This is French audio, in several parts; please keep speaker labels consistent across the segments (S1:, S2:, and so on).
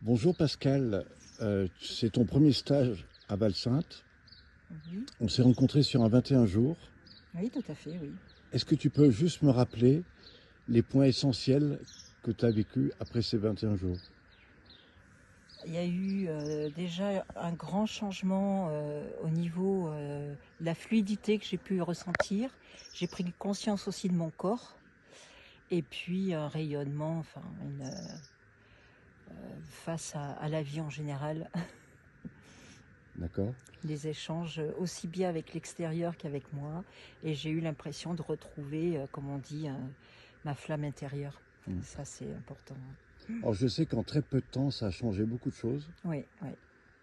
S1: Bonjour Pascal, c'est ton premier stage à Val-Sainte.
S2: Oui,
S1: On s'est rencontrés sur un 21 jours.
S2: oui, tout à fait, oui.
S1: Est-ce que tu peux juste me rappeler les points essentiels que tu as vécu après ces 21 jours?
S2: Il y a eu déjà un grand changement au niveau de la fluidité que j'ai pu ressentir. J'ai pris conscience aussi de mon corps et puis un rayonnement, enfin, face à la vie en général,
S1: D'accord.
S2: des échanges aussi bien avec l'extérieur qu'avec moi. Et j'ai eu l'impression de retrouver, comme on dit, ma flamme intérieure.
S1: Mm.
S2: Ça, c'est important.
S1: Alors je sais qu'en très peu de temps, ça a changé beaucoup de choses.
S2: Oui, oui,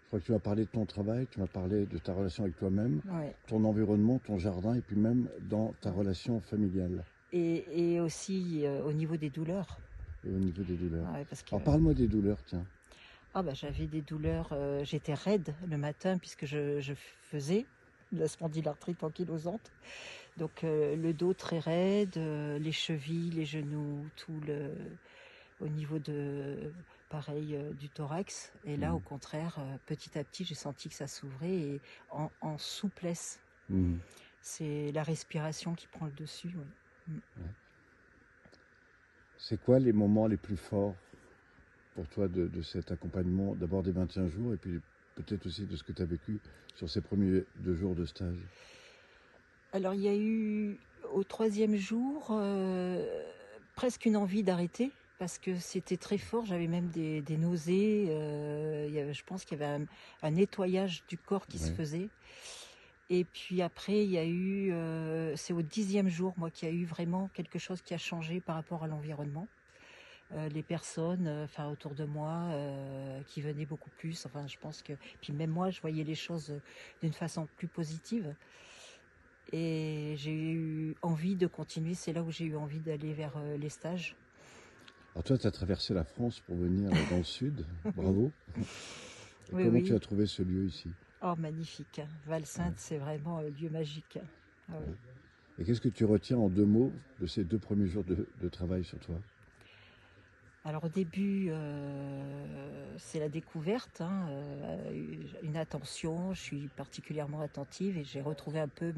S1: Je crois que tu m'as parlé de ton travail, tu m'as parlé de ta relation avec toi-même,
S2: oui.
S1: ton environnement, ton jardin, et puis même dans ta relation familiale
S2: Et aussi au niveau des douleurs.
S1: et au niveau des douleurs.
S2: Ouais, parce que
S1: Alors parle-moi des douleurs, tiens.
S2: j'avais des douleurs, j'étais raide le matin puisque je faisais de la spondylarthrite ankylosante. Donc le dos très raide, les chevilles, les genoux, au niveau de pareil du thorax. Et là au contraire, petit à petit j'ai senti que ça s'ouvrait et en souplesse.
S1: Mm.
S2: C'est la respiration qui prend le dessus. Ouais.
S1: Ouais. C'est quoi les moments les plus forts pour toi de cet accompagnement, d'abord des 21 jours et puis peut-être aussi de ce que tu as vécu sur ces premiers 2 jours de stage?
S2: Alors il y a eu au troisième jour presque une envie d'arrêter parce que c'était très fort, j'avais même des nausées, je pense qu'il y avait un nettoyage du corps qui se
S1: Ouais.
S2: faisait. Et puis après il y a eu, c'est au 10e jour moi qu'il y a eu vraiment quelque chose qui a changé par rapport à l'environnement. Les personnes autour de moi qui venaient beaucoup plus, enfin je pense que, puis même moi je voyais les choses d'une façon plus positive. Et j'ai eu envie de continuer, c'est là où j'ai eu envie d'aller vers les stages.
S1: Alors toi, tu as traversé la France pour venir dans le sud,
S2: Oui,
S1: bravo. Et
S2: oui,
S1: comment tu
S2: oui.
S1: as trouvé ce lieu ici?
S2: Oh, magnifique.
S1: Ouais,
S2: Val-Sainte, c'est vraiment un lieu magique. Ah oui.
S1: ouais. Et qu'est-ce que tu retiens en 2 mots de ces 2 premiers jours de travail sur toi?
S2: Alors au début, c'est la découverte, hein, une attention, je suis particulièrement attentive et j'ai retrouvé un peu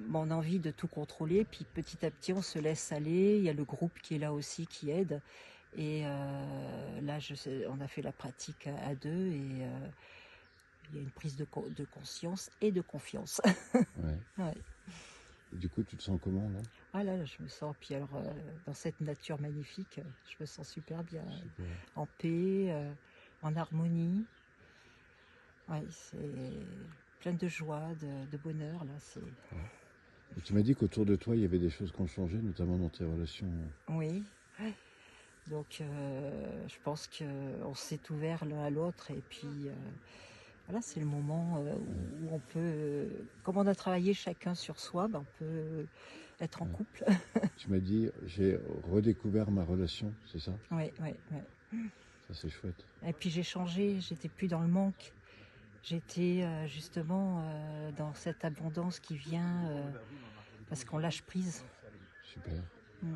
S2: mon envie de tout contrôler. Puis petit à petit, on se laisse aller, il y a le groupe qui est là aussi, qui aide. Et là, on a fait la pratique à deux et il y a une prise de conscience et de confiance.
S1: Ouais.
S2: Ouais.
S1: Et du coup, tu te sens comment là?
S2: Ah là, je me sens, puis alors, dans cette nature magnifique, je me sens super bien,
S1: Super.
S2: en paix, en harmonie. Ouais, c'est plein de joie, de bonheur, là.
S1: Ouais. Et tu m'as dit qu'autour de toi, il y avait des choses qui ont changé, notamment dans tes relations.
S2: Oui. Donc, je pense qu'on s'est ouvert l'un à l'autre et puis voilà, c'est le moment
S1: Ouais,
S2: où on peut, comme on a travaillé chacun sur soi, ben, on peut être en
S1: ouais.
S2: couple.
S1: Tu m'as dit, j'ai redécouvert ma relation, c'est ça?
S2: Oui, oui, oui.
S1: Ça, c'est chouette.
S2: Et puis j'ai changé, j'étais plus dans le manque. J'étais justement dans cette abondance qui vient parce qu'on lâche prise.
S1: Super.
S2: Mm.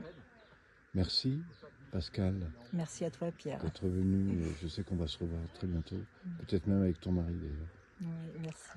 S1: Merci, Pascal,
S2: Merci à toi, Pierre.
S1: d'être venu. Et je sais qu'on va se revoir très bientôt.
S2: Mm.
S1: Peut-être même avec ton mari d'ailleurs.
S2: Oui, merci.